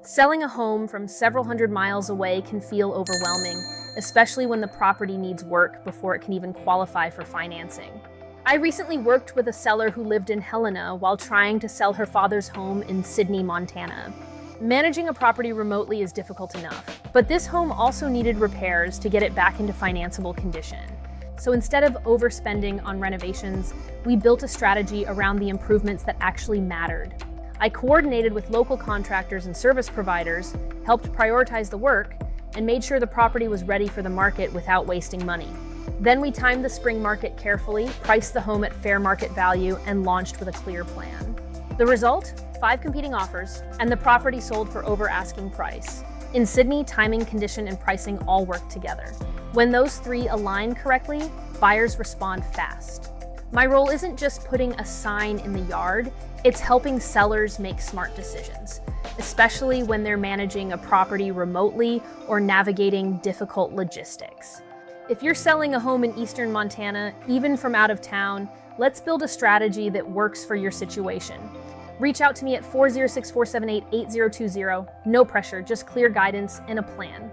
Selling a home from several hundred miles away can feel overwhelming, especially when the property needs work before it can even qualify for financing. I recently worked with a seller who lived in Helena while trying to sell her father's home in Sidney, Montana. Managing a property remotely is difficult enough, but this home also needed repairs to get it back into financeable condition. So instead of overspending on renovations, we built a strategy around the improvements that actually mattered. I coordinated with local contractors and service providers, helped prioritize the work, and made sure the property was ready for the market without wasting money. Then we timed the spring market carefully, priced the home at fair market value, and launched with a clear plan. The result? 5 competing offers, and the property sold for over asking price. In Sidney, timing, condition, and pricing all work together. When those 3 align correctly, buyers respond fast. My role isn't just putting a sign in the yard, it's helping sellers make smart decisions, especially when they're managing a property remotely or navigating difficult logistics. If you're selling a home in eastern Montana, even from out of town, let's build a strategy that works for your situation. Reach out to me at 406-478-8020. No pressure, just clear guidance and a plan.